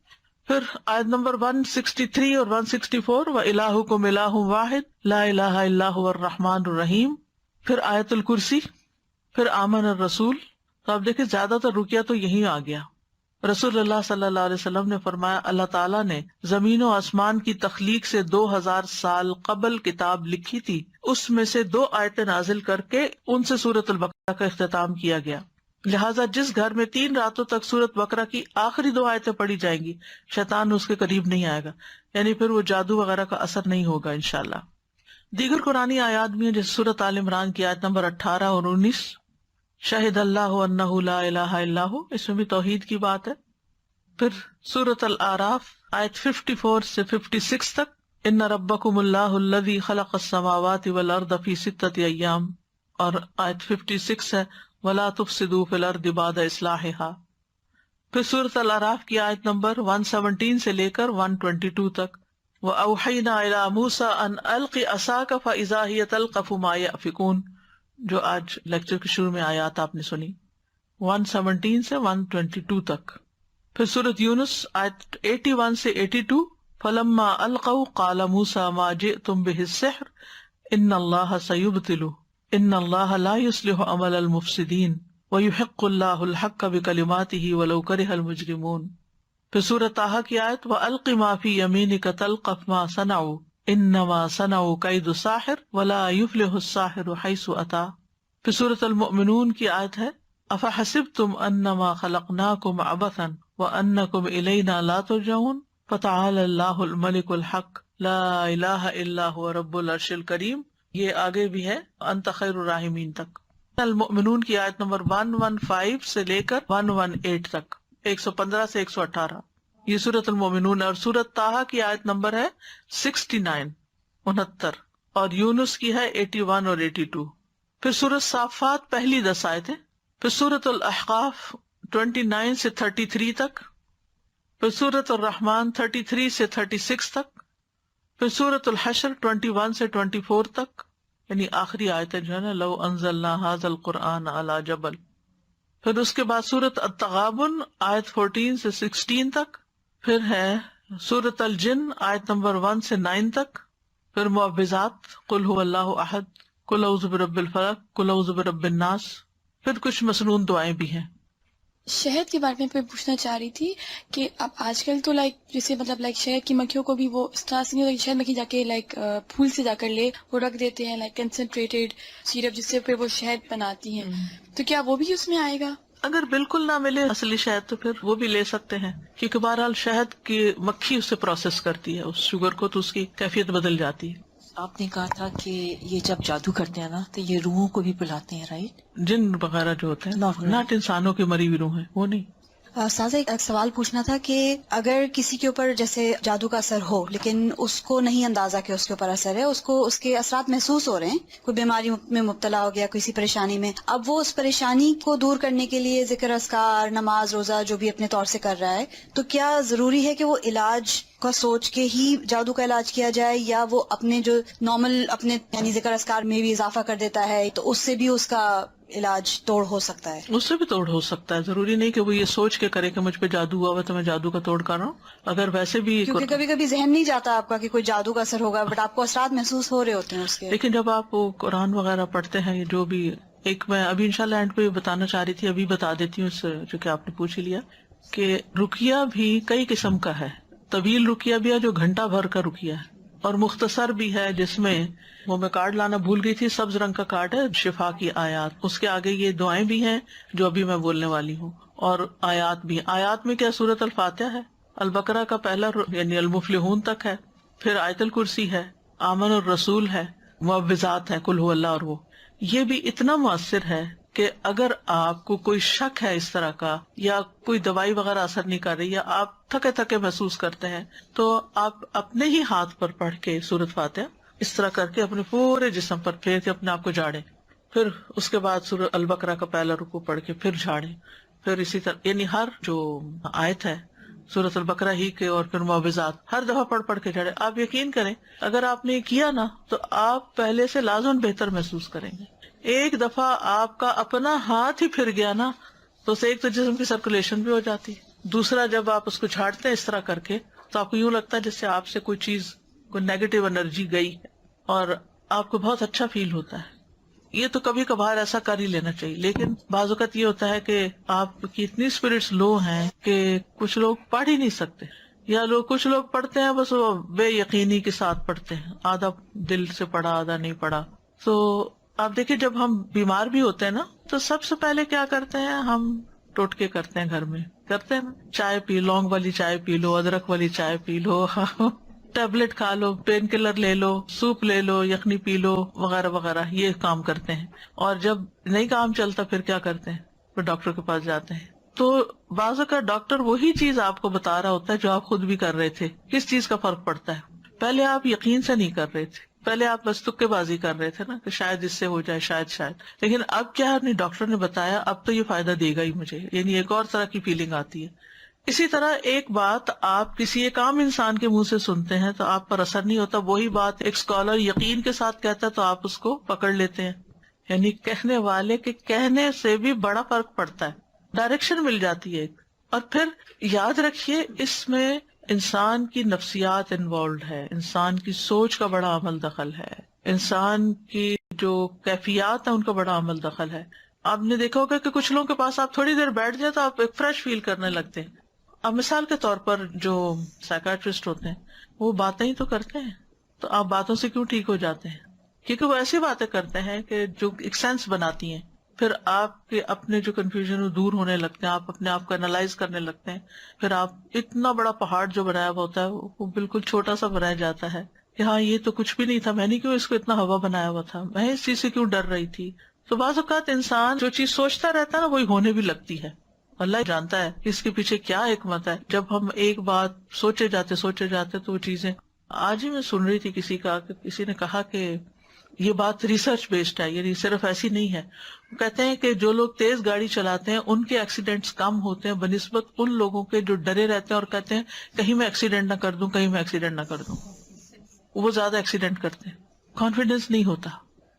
پھر آیت نمبر 163 اور 164 وَإِلَٰهُكُمْ إِلَٰهٌ وَاحِدٌ لَا إِلَٰهَ إِلَّا هُوَ الرَّحْمَٰنُ الرَّحِيمُ، پھر آیت الکرسی، پھر آمن الرسول۔ تو آپ دیکھیں زیادہ تر رکیہ تو یہی آ گیا۔ رسول اللہ صلی اللہ علیہ وسلم نے فرمایا اللہ تعالیٰ نے زمین و آسمان کی تخلیق سے 2000 سال قبل کتاب لکھی تھی، اس میں سے 2 آیتیں نازل کر کے ان سے سورۃ البقرہ کا اختتام کیا گیا، لہٰذا جس گھر میں 3 راتوں تک سورۃ بقرہ کی آخری 2 آیتیں پڑھی جائیں گی شیطان اس کے قریب نہیں آئے گا، یعنی پھر وہ جادو وغیرہ کا اثر نہیں ہوگا انشاءاللہ۔ دیگر قرآنی آیات بھی ہیں جیسے سورۃ آل عمران کی آیت نمبر 18 اور 19، شہد اللہ انہ لا الہ الا ہو، اس میں بھی توحید کی بات ہے۔ پھر سورۃ الاعراف آیت 54 سے 56 تک، ان ربکم اللہ الذی خلق السماوات والارض فی 6 ایام، اور آیت 56 ہے ولا تفسدوا فی الارض بعد اصلاحها۔ پھر سورۃ الاعراف کی آیت نمبر 117 سے لے کر 122 تک، وأوحینا الی موسیٰ ان الق عصاک فاذا ہی تلقف ما یأفکون، جو آج لیکچر کے شروع میں آیات آپ نے سنی، 117 سے 122 تک۔ پھر سورۃ یونس آیت 81 سے 82، فلما القوا قال موسیٰ ما جئتم بہ السحر ان اللہ سیبطلہ ان اللہ لا یصلح عمل المفسدین ویحق اللہ الحق بکلماتہ ولو کرہ المجرمون۔ پھر سورۃ طٰہٰ کی آیت وَأَلْقِ مَا فِي يَمِينِكَ تَلْقَفْ مَا صَنَعُوا إِنَّمَا صَنَعُوا كَيْدُ سَاحِرٍ وَلَا يُفْلِحُ السَّاحِرُ حَيْثُ أَتَىٰ۔ پھر سورۃ المؤمنون کی آیت ہے أَفَحَسِبْتُمْ أَنَّمَا خَلَقْنَاكُمْ عَبَثًا وَأَنَّكُمْ إِلَيْنَا لَا تُرْجَعُونَ فَتَعَالَى اللَّهُ الْمَلِكُ الْحَقُّ لَا إِلَٰهَ إِلَّا هُوَ رَبُّ الْعَرْشِ الْكَرِيمِ۔ یہ آگے بھی ہے أَنْتَ خَيْرُ الرَّاحِمِينَ تک۔ المؤمنون کی آیت نمبر 115 سے لے کر 118 تک، 115 سے 118، یہ سورۃ المؤمنون ہے۔ اور سورۃ طٰہٰ کی آیت نمبر ہے 69 اور یونس کی ہے 81 اور 82۔ پھر سورۃ صافات پہلی 10 آیتیں، پھر سورۃ الاحقاف 29 سے 33 تک، پھر سورۃ الرحمن 33 سے 36 تک، پھر سورۃ الحشر 21 سے 24 تک، یعنی آخری آیت جو ہے نا، لو انزلنا ھذا القرآن علی جبل. پھر اس کے بعد سورۃ التغابن آیت 14 سے 16 تک. پھر ہے سورۃ الجن آیت نمبر 1 سے 9 تک. پھر معوذات، قل هو اللہ احد، قل اعوذ برب الفلق، قل اعوذ برب الناس. پھر کچھ مسنون دعائیں بھی ہیں. شہد کے بارے میں پوچھنا چاہ رہی تھی کہ اب آج کل تو جیسے مطلب شہد کی مکھیوں کو بھی وہ اس طرح سے نہیں ہوتا کہ شہد مکھی جا کے پھول سے جا کر لے، وہ رکھ دیتے ہیں کنسنٹریٹڈ سیرپ جس سے پھر وہ شہد بناتی ہیں، تو کیا وہ بھی اس میں آئے گا؟ اگر بالکل نہ ملے اصلی شہد تو پھر وہ بھی لے سکتے ہیں، کیونکہ بہرحال شہد کی مکھی اسے پروسیس کرتی ہے اس شوگر کو، تو اس کی کیفیت بدل جاتی ہے. آپ نے کہا تھا کہ یہ جب جادو کرتے ہیں نا تو یہ روحوں کو بھی بلاتے ہیں، رائٹ؟ جن وغیرہ جو ہوتے ہیں، ناٹ انسانوں کی مری ہوئی روح ہیں، وہ نہیں. سازا ایک سوال پوچھنا تھا کہ اگر کسی کے اوپر جیسے جادو کا اثر ہو لیکن اس کو نہیں اندازہ کہ اس کے اوپر اثر ہے، اس کو اس کے اثرات محسوس ہو رہے ہیں، کوئی بیماری میں مبتلا ہو گیا، کسی پریشانی میں، اب وہ اس پریشانی کو دور کرنے کے لیے ذکر اذکار، نماز، روزہ جو بھی اپنے طور سے کر رہا ہے، تو کیا ضروری ہے کہ وہ علاج کا سوچ کے ہی جادو کا علاج کیا جائے، یا وہ اپنے جو نارمل اپنے یعنی ذکر اذکار میں بھی اضافہ کر دیتا ہے تو اس سے بھی اس کا علاج توڑ ہو سکتا ہے؟ اس سے بھی توڑ ہو سکتا ہے، ضروری نہیں کہ وہ یہ سوچ کے کرے کہ مجھ پہ جادو ہوا ہوا تو میں جادو کا توڑ کر رہا ہوں. اگر ویسے بھی، کیونکہ کبھی کبھی ذہن نہیں جاتا آپ کا کہ کوئی جادو کا اثر ہوگا، بٹ آپ کو اثرات محسوس ہو رہے ہوتے ہیں اس کے. لیکن جب آپ وہ قرآن وغیرہ پڑھتے ہیں، جو بھی ایک میں ابھی انشاءاللہ اینڈ پہ بتانا چاہ رہی تھی، ابھی بتا دیتی ہوں، اس جو کہ آپ نے پوچھ ہی لیا، کہ رقیہ بھی کئی قسم کا ہے. طویل رقیہ بھی ہے جو گھنٹہ بھر کا رقیہ ہے، اور مختصر بھی ہے جس میں وہ میں کارڈ لانا بھول گئی تھی، سبز رنگ کا کارڈ ہے، شفا کی آیات، اس کے آگے یہ دعائیں بھی ہیں جو ابھی میں بولنے والی ہوں، اور آیات بھی. آیات میں کیا سورۃ الفاتحہ ہے، البقرہ کا پہلا یعنی المفلحون تک ہے، پھر آیت الکرسی ہے، آمن الرسول ہے، معوذات ہے، قل هو اللہ، اور وہ یہ بھی اتنا مؤثر ہے کہ اگر آپ کو کوئی شک ہے اس طرح کا، یا کوئی دوائی وغیرہ اثر نہیں کر رہی، یا آپ تھکے تھکے محسوس کرتے ہیں، تو آپ اپنے ہی ہاتھ پر پڑھ کے سورۃ فاتحہ اس طرح کر کے اپنے پورے جسم پر پھیر کے اپنے آپ کو جھاڑیں، پھر اس کے بعد سورۃ البقرہ کا پہلا رکوع پڑھ کے پھر جھاڑیں، پھر اسی طرح یعنی ہر جو آیت ہے سورۃ البقرہ ہی کے، اور پھر معوذات ہر دفعہ پڑھ کے جھاڑیں. آپ یقین کریں اگر آپ نے یہ کیا نا تو آپ پہلے سے لازم بہتر محسوس کریں گے. ایک دفعہ آپ کا اپنا ہاتھ ہی پھر گیا نا تو اسے ایک تو جسم کی سرکولیشن بھی ہو جاتی ہے، دوسرا جب آپ اس کو جھاڑتے ہیں اس طرح کر کے تو آپ کو یوں لگتا ہے جس سے آپ سے کوئی چیز، کوئی نیگیٹو انرجی گئی ہے، اور آپ کو بہت اچھا فیل ہوتا ہے. یہ تو کبھی کبھار ایسا کر ہی لینا چاہیے، لیکن بعض اوقات یہ ہوتا ہے کہ آپ کی اتنی اسپرٹس لو ہیں کہ کچھ لوگ پڑھ ہی نہیں سکتے، یا کچھ لوگ پڑھتے ہیں بس وہ بے یقینی کے ساتھ پڑھتے ہیں، آدھا دل سے پڑھا آدھا نہیں پڑھا. تو آپ دیکھیں جب ہم بیمار بھی ہوتے ہیں نا تو سب سے پہلے کیا کرتے ہیں، ہم ٹوٹکے کرتے ہیں، گھر میں کرتے ہیں نا، چائے پی، لونگ والی چائے پی لو، ادرک والی چائے پی لو، ٹیبلٹ کھا لو، پین کلر لے لو، سوپ لے لو، یخنی پی لو، وغیرہ وغیرہ، یہ کام کرتے ہیں. اور جب نہیں کام چلتا پھر کیا کرتے ہیں، پھر ڈاکٹر کے پاس جاتے ہیں. تو بعض اوقات ڈاکٹر وہی چیز آپ کو بتا رہا ہوتا ہے جو آپ خود بھی کر رہے تھے. کس چیز کا فرق پڑتا ہے، پہلے آپ یقین سے نہیں کر رہے تھے، پہلے آپ بس تکے بازی کر رہے تھے نا کہ شاید اس سے ہو جائے، شاید، لیکن اب کیا نہیں، ڈاکٹر نے بتایا اب تو یہ فائدہ دے گا ہی مجھے، یعنی ایک اور طرح کی فیلنگ آتی ہے. اسی طرح ایک بات آپ کسی ایک عام انسان کے منہ سے سنتے ہیں تو آپ پر اثر نہیں ہوتا، وہی بات ایک اسکالر یقین کے ساتھ کہتا ہے تو آپ اس کو پکڑ لیتے ہیں. یعنی کہنے والے کے کہنے سے بھی بڑا فرق پڑتا ہے، ڈائریکشن مل جاتی ہے ایک. اور پھر یاد رکھیے اس میں انسان کی نفسیات انوالوڈ ہے، انسان کی سوچ کا بڑا عمل دخل ہے، انسان کی جو کیفیات ہیں ان کا بڑا عمل دخل ہے. آپ نے دیکھا ہوگا کہ کچھ لوگوں کے پاس آپ تھوڑی دیر بیٹھ جائے تو آپ ایک فریش فیل کرنے لگتے ہیں. اب مثال کے طور پر جو سائیکاٹرسٹ ہوتے ہیں وہ باتیں ہی تو کرتے ہیں، تو آپ باتوں سے کیوں ٹھیک ہو جاتے ہیں؟ کیونکہ وہ ایسی باتیں کرتے ہیں کہ جو ایک سینس بناتی ہیں، پھر آپ کے اپنے جو کنفیوژن دور ہونے لگتے ہیں، آپ اپنے آپ کو انالائز کرنے لگتے ہیں، پھر آپ اتنا بڑا پہاڑ جو بنایا ہوا ہوتا ہے وہ بالکل چھوٹا سا بنایا جاتا ہے کہ ہاں یہ تو کچھ بھی نہیں تھا، میں نے کیوں اس کو اتنا ہوا بنایا ہوا تھا، میں اس چیز سے کیوں ڈر رہی تھی. تو بعض اوقات انسان جو چیز سوچتا رہتا ہے نا وہی ہونے بھی لگتی ہے. اللہ جانتا ہے کہ اس کے پیچھے کیا حکمت ہے. جب ہم ایک بات سوچے جاتے تو وہ چیزیں. آج ہی میں سن رہی تھی کسی نے کہا کہ یہ بات ریسرچ بیسڈ ہے، یعنی صرف ایسی نہیں ہے. وہ کہتے ہیں کہ جو لوگ تیز گاڑی چلاتے ہیں ان کے ایکسیڈنٹس کم ہوتے ہیں بنسبت ان لوگوں کے جو ڈرے رہتے ہیں اور کہتے ہیں کہیں میں ایکسیڈنٹ نہ کر دوں. وہ زیادہ ایکسیڈنٹ کرتے ہیں، کانفیڈینس نہیں ہوتا.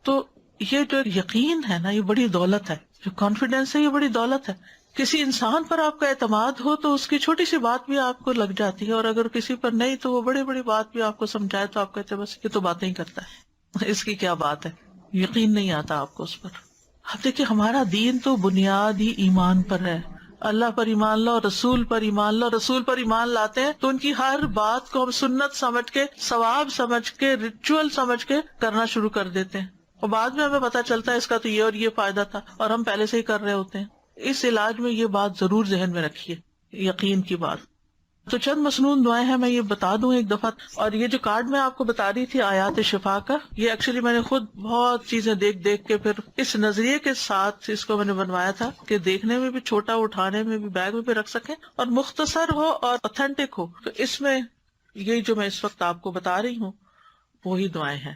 تو یہ جو یقین ہے نا، یہ بڑی دولت ہے. جو کانفیڈینس ہے یہ بڑی دولت ہے. کسی انسان پر آپ کا اعتماد ہو تو اس کی چھوٹی سی بات بھی آپ کو لگ جاتی ہے، اور اگر کسی پر نہیں تو وہ بڑی بڑی بات بھی آپ کو سمجھائے تو آپ کہتے ہیں بس یہ تو باتیں ہی کرتا ہے، اس کی کیا بات ہے. یقین نہیں آتا آپ کو اس پر. اب دیکھیے ہمارا دین تو بنیاد ہی ایمان پر ہے. اللہ پر ایمان لاؤ، رسول پر ایمان لاؤ. رسول پر ایمان لاتے ہیں تو ان کی ہر بات کو ہم سنت سمجھ کے، ثواب سمجھ کے، ریچول سمجھ کے کرنا شروع کر دیتے ہیں، اور بعد میں ہمیں پتا چلتا ہے اس کا تو یہ اور یہ فائدہ تھا، اور ہم پہلے سے ہی کر رہے ہوتے ہیں. اس علاج میں یہ بات ضرور ذہن میں رکھیے، یقین کی بات. تو چند مسنون دعائیں ہیں، میں یہ بتا دوں ایک دفعہ. اور یہ جو کارڈ میں آپ کو بتا رہی تھی آیات شفا کا، یہ ایکچولی میں نے خود بہت چیزیں دیکھ دیکھ کے پھر اس نظریے کے ساتھ اس کو میں نے بنوایا تھا کہ دیکھنے میں بھی چھوٹا، اٹھانے میں بھی، بیگ میں بھی رکھ سکیں، اور مختصر ہو اور اوتھینٹک ہو. تو اس میں یہی جو میں اس وقت آپ کو بتا رہی ہوں وہی دعائیں ہیں.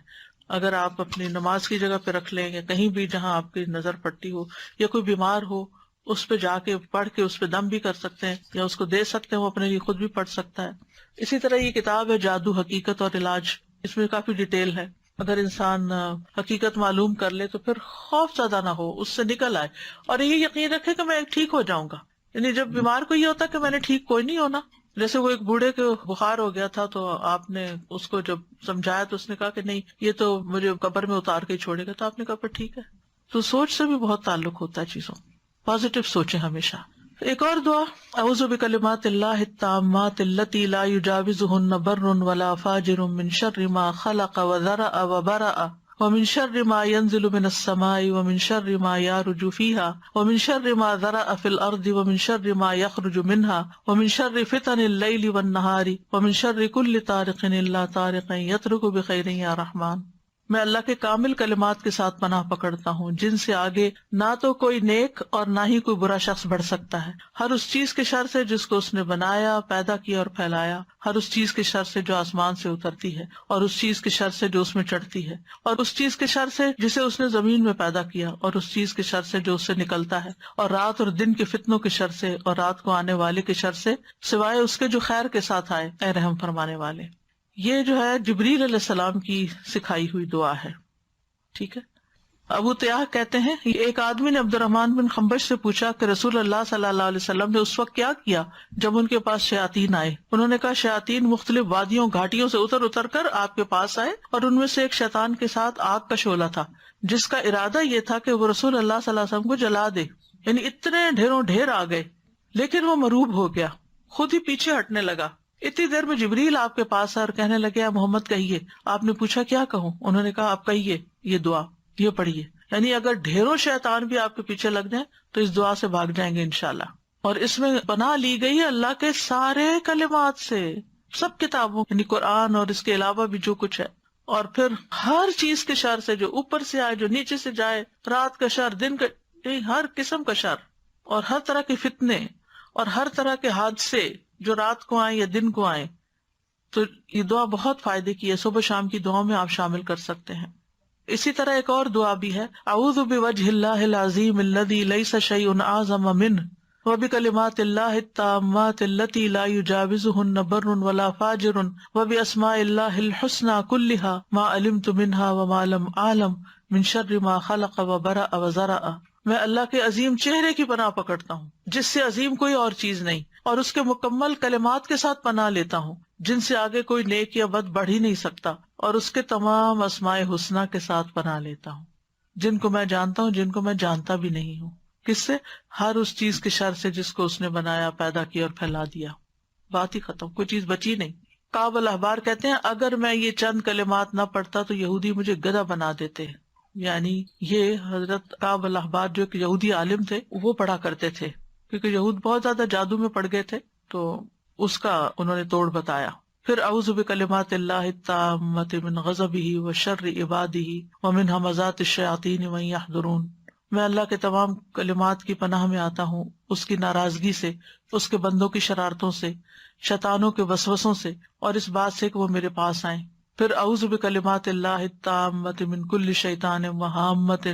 اگر آپ اپنی نماز کی جگہ پہ رکھ لیں، یا کہیں بھی جہاں آپ کی نظر پڑتی ہو، یا کوئی بیمار ہو اس پہ جا کے پڑھ کے اس پہ دم بھی کر سکتے ہیں، یا اس کو دے سکتے ہیں، وہ اپنے لیے خود بھی پڑھ سکتا ہے. اسی طرح یہ کتاب ہے جادو، حقیقت اور علاج. اس میں کافی ڈیٹیل ہے. اگر انسان حقیقت معلوم کر لے تو پھر خوف زیادہ نہ ہو، اس سے نکل آئے، اور یہ یقین رکھے کہ میں ٹھیک ہو جاؤں گا. یعنی جب بیمار کو یہ ہوتا کہ میں نے ٹھیک کوئی نہیں ہونا. جیسے وہ ایک بوڑھے کے بخار ہو گیا تھا تو آپ نے اس کو جب سمجھایا تو اس نے کہا کہ نہیں یہ تو مجھے قبر میں اتار کے ہی چھوڑے گا. تو آپ نے کہا پھر ٹھیک ہے. تو سوچ سے بھی بہت تعلق ہوتا ہے چیزوں. پازیٹیو سوچیں ہمیشہ. ایک اور دعا، اعوذ بکلمات اللہ التامات التی لا یجاوزہن بر ولا فاجر من شر ما خلق وذرأ وبرأ ومن شر ما ينزل من السماء ومن شر ما يعرج فيها ومن شر ما ذرأ في الأرض ومن شر ما يخرج منها ومن شر فتن الليل والنهار ومن شر كل طارق إلا طارق يطرق بخير يا رحمن. میں اللہ کے کامل کلمات کے ساتھ پناہ پکڑتا ہوں جن سے آگے نہ تو کوئی نیک اور نہ ہی کوئی برا شخص بڑھ سکتا ہے، ہر اس چیز کے شر سے جس کو اس نے بنایا، پیدا کیا اور پھیلایا، ہر اس چیز کے شر سے جو آسمان سے اترتی ہے، اور اس چیز کے شر سے جو اس میں چڑھتی ہے، اور اس چیز کے شر سے جسے اس نے زمین میں پیدا کیا، اور اس چیز کے شر سے جو اس سے نکلتا ہے، اور رات اور دن کے فتنوں کے شر سے، اور رات کو آنے والے کے شر سے، سوائے اس کے جو خیر کے ساتھ آئے، اے رحم فرمانے والے. یہ جو ہے جبریل علیہ السلام کی سکھائی ہوئی دعا ہے. ٹھیک ہے. ابو تیاح کہتے ہیں ایک آدمی نے عبد الرحمن بن خنبش سے پوچھا کہ رسول اللہ صلی اللہ علیہ وسلم نے اس وقت کیا کیا جب ان کے پاس شیاطین آئے. انہوں نے کہا شیاطین مختلف وادیوں گھاٹیوں سے اتر کر آپ کے پاس آئے، اور ان میں سے ایک شیطان کے ساتھ آگ کا شعلہ تھا جس کا ارادہ یہ تھا کہ وہ رسول اللہ صلی اللہ علیہ وسلم کو جلا دے. یعنی اتنے ڈھیروں ڈھیر آ گئے، لیکن وہ مروب ہو گیا، خود ہی پیچھے ہٹنے لگا. اتنی دیر میں جبریل آپ کے پاس آئے اور کہنے لگے محمد کہیے. آپ نے پوچھا کیا کہوں؟ انہوں نے کہا آپ کہیے یہ دعا، یہ پڑھیے. یعنی اگر ڈھیروں شیطان بھی آپ کے پیچھے لگ جائیں تو اس دعا سے بھاگ جائیں گے انشاءاللہ. اور اس میں پناہ لی گئی ہے اللہ کے سارے کلمات سے، سب کتابوں یعنی قرآن اور اس کے علاوہ بھی جو کچھ ہے. اور پھر ہر چیز کے شر سے، جو اوپر سے آئے، جو نیچے سے جائے، رات کا شر، دن کا، ہر قسم کا شر، اور ہر طرح کے فتنے اور ہر طرح کے حادثے جو رات کو آئیں یا دن کو آئیں. تو یہ دعا بہت فائدے کی ہے، صبح شام کی دعاؤں میں آپ شامل کر سکتے ہیں. اسی طرح ایک اور دعا بھی ہے، اعوذ بوجہ اللہ العظیم الذی لیس شیء اعظم منہ وبکلمات اللہ التامات التی لا یجاوزہن بر ولا فاجر وباسماء اللہ الحسنی کلہا ما علمت منہا وما لم اعلم من شر ما خلق وبرأ وذرأ. میں اللہ کے عظیم چہرے کی پناہ پکڑتا ہوں جس سے عظیم کوئی اور چیز نہیں، اور اس کے مکمل کلمات کے ساتھ پناہ لیتا ہوں جن سے آگے کوئی نیک یا بد بڑھ ہی نہیں سکتا، اور اس کے تمام اسماء حسنہ کے ساتھ پناہ لیتا ہوں جن کو میں جانتا ہوں، جن کو میں جانتا بھی نہیں ہوں. کس سے؟ ہر اس چیز کے شر سے جس کو اس نے بنایا، پیدا کیا اور پھیلا دیا. بات ہی ختم، کوئی چیز بچی نہیں. کعب الاحبار کہتے ہیں اگر میں یہ چند کلمات نہ پڑھتا تو یہودی مجھے گدھا بنا دیتے. یعنی یہ حضرت کعب الاحبار جو ایک یہودی عالم تھے وہ پڑھا کرتے تھے، کیونکہ یہود بہت زیادہ جادو میں پڑ گئے تھے تو اس کا انہوں نے توڑ بتایا. پھر اعوذ بکلمات اللہ التامات من غضبہ وشر عبادہ ومن ھمزات الشیاطین وان یحضرون. میں اللہ کے تمام کلمات کی پناہ میں آتا ہوں اس کی ناراضگی سے، اس کے بندوں کی شرارتوں سے، شیطانوں کے وسوسوں سے، اور اس بات سے کہ وہ میرے پاس آئیں. پھر اعوذ بکلمات اللہ التامات من کل شیطان وہامۃ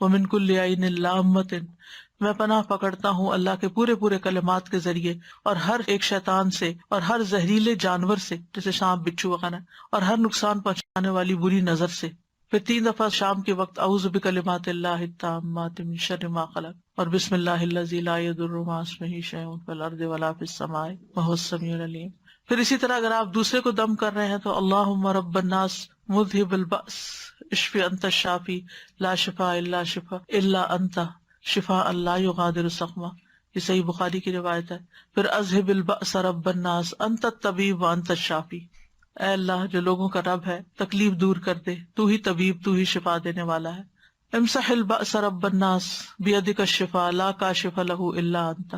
ومن کل عین لامۃ. میں پناہ پکڑتا ہوں اللہ کے پورے کلمات کے ذریعے اور ہر ایک شیطان سے اور ہر زہریلے جانور سے جیسے سانپ، بچھو وغیرہ، اور ہر نقصان پہنچانے والی بری نظر سے. پھر 3 دفعہ شام کے وقت اعوذ بکلمات اللہ التامات من شر ما خلق اور بسم اللہ الذی لا یضر مع اسمہ شیء فی الارض ولا فی السماء وهو السمیع العلیم. پھر اسی طرح اگر آپ دوسرے کو دم کر رہے ہیں تو اللہم رب الناس مذہب البأس اشفی انت الشافی لا شفاء الا شفاء الا انت شفاء لا یغادر سقما. یہ صحیح بخاری کی روایت ہے. پھر اذہب البأس رب الناس انت الطبیب وانت الشافی. اے اللہ جو لوگوں کا رب ہے تکلیف دور کر دے، تو ہی طبیب، تو ہی شفا دینے والا ہے. امسح البأس رب الناس بیدک الشفاء لا کاشف لہ الا انت.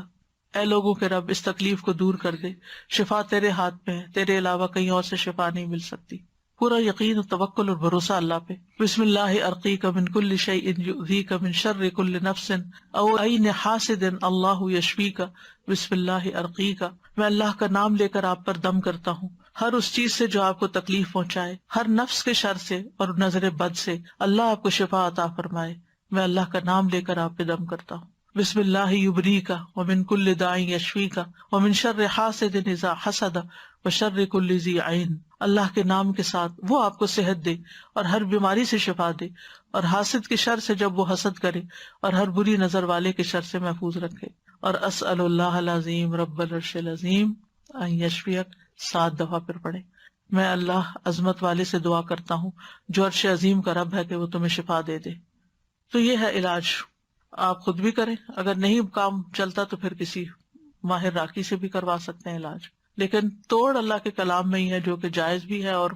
اے لوگوں کے رب اس تکلیف کو دور کر دے، شفا تیرے ہاتھ میں ہے، تیرے علاوہ کہیں اور سے شفا نہیں مل سکتی. پورا یقین و توکل اور بھروسہ اللہ پہ. بسم اللہ ارقیک من کل شیء یؤذیک من شر کل نفس او عین حاسد اللہ یشفیک. بسم اللہ ارقیک، میں اللہ کا نام لے کر آپ پر دم کرتا ہوں ہر اس چیز سے جو آپ کو تکلیف پہنچائے، ہر نفس کے شر سے اور نظر بد سے. اللہ آپ کو شفا عطا فرمائے. میں اللہ کا نام لے کر آپ پہ دم کرتا ہوں. بسم اللہ یبریک ومن کل داء یشفیک ومن شر حاسد اذا حسد وشر کل ذی عین. اللہ کے نام کے ساتھ وہ آپ کو صحت دے اور ہر بیماری سے شفا دے، اور حاسد کے شر سے جب وہ حسد کرے، اور ہر بری نظر والے کے شر سے محفوظ رکھے. اور اسأل اللہ العظیم رب العرش العظیم ان یشفیک 7 دفعہ پھر پڑھے. میں اللہ عظمت والے سے دعا کرتا ہوں جو عرش عظیم کا رب ہے کہ وہ تمہیں شفا دے دے. تو یہ ہے علاج. آپ خود بھی کریں، اگر نہیں کام چلتا تو پھر کسی ماہر راقی سے بھی کروا سکتے ہیں علاج. لیکن توڑ اللہ کے کلام میں ہی ہے جو کہ جائز بھی ہے اور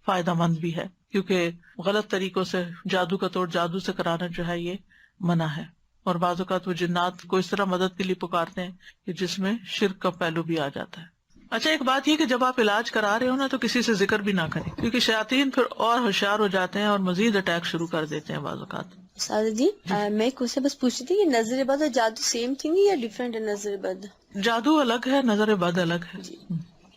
فائدہ مند بھی ہے، کیونکہ غلط طریقوں سے جادو کا توڑ جادو سے کرانا جو ہے یہ منع ہے. اور بعض اوقات وہ جنات کو اس طرح مدد کے لیے پکارتے ہیں کہ جس میں شرک کا پہلو بھی آ جاتا ہے. اچھا، ایک بات یہ کہ جب آپ علاج کرا رہے ہو نا تو کسی سے ذکر بھی نہ کریں، کیونکہ شیاطین پھر اور ہوشیار ہو جاتے ہیں اور مزید اٹیک شروع کر دیتے ہیں بعض اوقات. سادہ جی میں ایک کوشچن بس پوچھ رہی تھی کہ نظر بد اور جادو سیم تھنگ ہے یا ڈفرینٹ ہے؟ نظر بد جادو الگ ہے، نظر بد الگ ہے.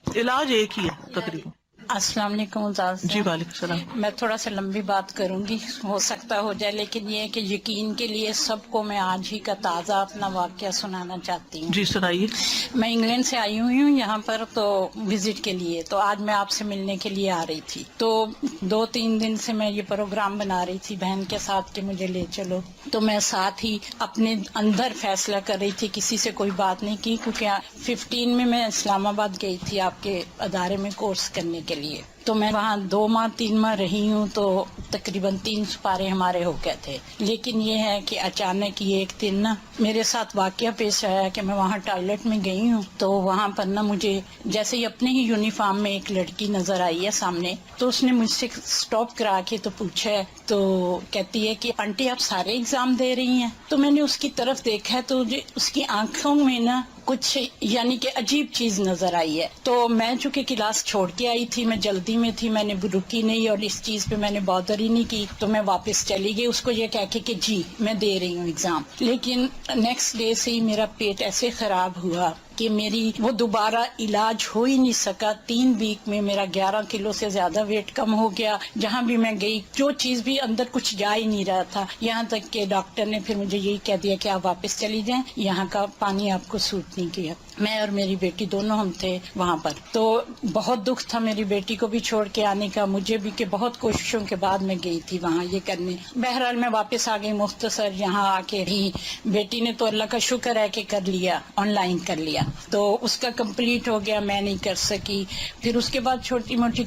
علاج ایک ہی ہے تقریباً. السلام علیکم استاد. جی وعلیکم السلام. میں تھوڑا سا لمبی بات کروں گی، ہو سکتا ہو جائے، لیکن یہ ہے کہ یقین کے لیے سب کو میں آج ہی کا تازہ اپنا واقعہ سنانا چاہتی ہوں. جی سنائیے. میں انگلینڈ سے آئی ہوئی ہوں یہاں پر تو وزٹ کے لیے، تو آج میں آپ سے ملنے کے لیے آ رہی تھی. تو 2-3 دن سے میں یہ پروگرام بنا رہی تھی بہن کے ساتھ کہ مجھے لے چلو. تو میں ساتھ ہی اپنے اندر فیصلہ کر رہی تھی، کسی سے کوئی بات نہیں کی، کیونکہ 15 میں اسلام آباد گئی تھی آپ کے ادارے میں کورس کرنے کے لیے. تو میں وہاں 2-3 ماہ رہی ہوں، تو تقریباً 3 سپارے ہمارے ہو گئے تھے. لیکن یہ ہے کہ اچانک یہ ایک دن نا میرے ساتھ واقعہ پیش آیا کہ میں وہاں ٹوائلٹ میں گئی ہوں، تو وہاں پر نا مجھے جیسے ہی اپنے ہی یونیفارم میں ایک لڑکی نظر آئی ہے سامنے. تو اس نے مجھ سے سٹاپ کرا کے تو پوچھا ہے، تو کہتی ہے کہ آنٹی آپ سارے ایگزام دے رہی ہیں؟ تو میں نے اس کی طرف دیکھا تو اس کی آنکھوں میں نا کچھ یعنی کہ عجیب چیز نظر آئی ہے. تو میں چونکہ کلاس چھوڑ کے آئی تھی، میں جلدی میں تھی، میں نے رکی نہیں اور اس چیز پہ میں نے بادر ہی نہیں کی. تو میں واپس چلی گئی اس کو یہ کہہ کے کہ جی میں دے رہی ہوں ایگزام. لیکن نیکسٹ ڈے سے ہی میرا پیٹ ایسے خراب ہوا کہ میری وہ دوبارہ علاج ہو ہی نہیں سکا. 3 ویک میں میرا 11 کلو سے زیادہ ویٹ کم ہو گیا. جہاں بھی میں گئی جو چیز بھی اندر کچھ جا ہی نہیں رہا تھا. یہاں تک کہ ڈاکٹر نے پھر مجھے یہی کہہ دیا کہ آپ واپس چلی جائیں، یہاں کا پانی آپ کو سوٹ نہیں کیا. میں اور میری بیٹی دونوں ہم تھے وہاں پر. تو بہت دکھ تھا میری بیٹی کو بھی چھوڑ کے آنے کا، مجھے بھی، کہ بہت کوششوں کے بعد میں گئی تھی وہاں یہ کرنے. بہرحال میں واپس آ گئی. مختصر یہاں آ کے بھی بیٹی نے تو اللہ کا شکر ہے کہ کر لیا، آن لائن کر لیا، تو اس کا کمپلیٹ ہو گیا، میں نہیں کر سکی. پھر اس کے بعد چھوٹی موٹی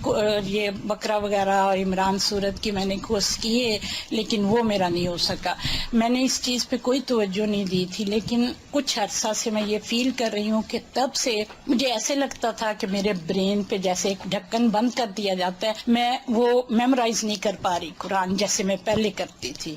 یہ بقرہ وغیرہ اور عمران سورت کی میں نے کورس کیے، لیکن وہ میرا نہیں ہو سکا. میں نے اس چیز پہ کوئی توجہ نہیں دی تھی. لیکن کچھ عرصہ سے میں یہ فیل کر رہی ہوں کہ تب سے مجھے ایسے لگتا تھا کہ میرے برین پہ جیسے ایک ڈھکن بند کر دیا جاتا ہے، میں وہ میمورائز نہیں کر پا رہی قرآن جیسے میں پہلے کرتی تھی.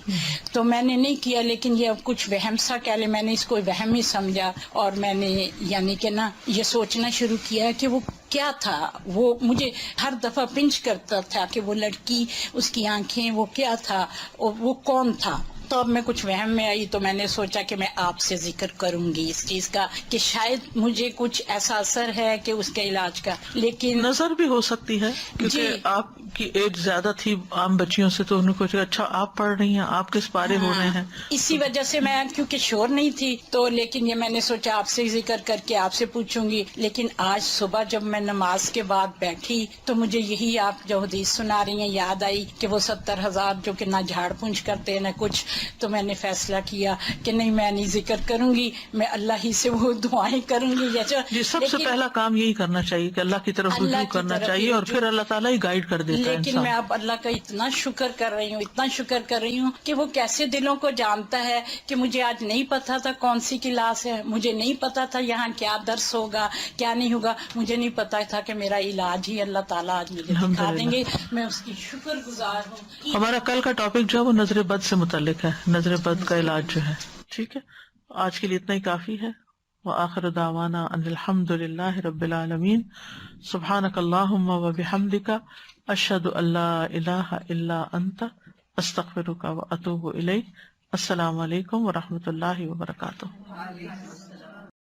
تو میں نے نہیں کیا. لیکن یہ اب کچھ وہم سا کہہ لے، میں نے اس کو وہم ہی سمجھا، اور میں نے یعنی کہ نا یہ سوچنا شروع کیا کہ وہ کیا تھا. وہ مجھے ہر دفعہ پنچ کرتا تھا کہ وہ لڑکی، اس کی آنکھیں، وہ کیا تھا، وہ کون تھا. تو اب میں کچھ وہم میں آئی تو میں نے سوچا کہ میں آپ سے ذکر کروں گی اس چیز کا کہ شاید مجھے کچھ ایسا اثر ہے کہ اس کے علاج کا. لیکن نظر بھی ہو سکتی ہے کیونکہ آپ کی ایج زیادہ تھی عام بچیوں سے، تو انہوں کو اچھا آپ پڑھ رہی ہیں، آپ کس پارے ہو رہے ہیں. اسی وجہ سے میں کیونکہ شور نہیں تھی تو لیکن یہ میں نے سوچا آپ سے ذکر کر کے آپ سے پوچھوں گی. لیکن آج صبح جب میں نماز کے بعد بیٹھی تو مجھے یہی آپ جو حدیث سنا رہی ہیں یاد آئی کہ وہ 70,000 جو کہ نہ جھاڑ پونچھ کرتے ہیں نہ کچھ. تو میں نے فیصلہ کیا کہ نہیں میں نہیں ذکر کروں گی، میں اللہ ہی سے وہ دعائیں کروں گی. جی سب سے پہلا کام یہی کرنا چاہیے کہ اللہ کی طرف رجوع کرنا چاہیے اور پھر اللہ تعالیٰ ہی گائیڈ کر دیتا ہے لیکن انسان. میں اب اللہ کا اتنا شکر کر رہی ہوں، اتنا شکر کر رہی ہوں کہ وہ کیسے دلوں کو جانتا ہے کہ مجھے آج نہیں پتا تھا کون سی کلاس ہے، مجھے نہیں پتا تھا یہاں کیا درس ہوگا کیا نہیں ہوگا، مجھے نہیں پتا تھا کہ میرا علاج ہی اللہ تعالیٰ آج مجھے دکھا دیں گے. میں اس کی شکر گزار ہوں. ہمارا کل کا ٹاپک جو ہے وہ نظر بد سے متعلق ہے، نظر بد کا علاج جو ہے. ٹھیک ہے، آج کے لیے اتنا ہی کافی ہے. وآخر دعوانا ان الحمد للہ رب العالمین. سبحانک اللہم وبحمدک، اشہد ان لا الہ الا انت، استغفرک واتوب الیک. السلام علیکم ورحمۃ اللہ وبرکاتہ.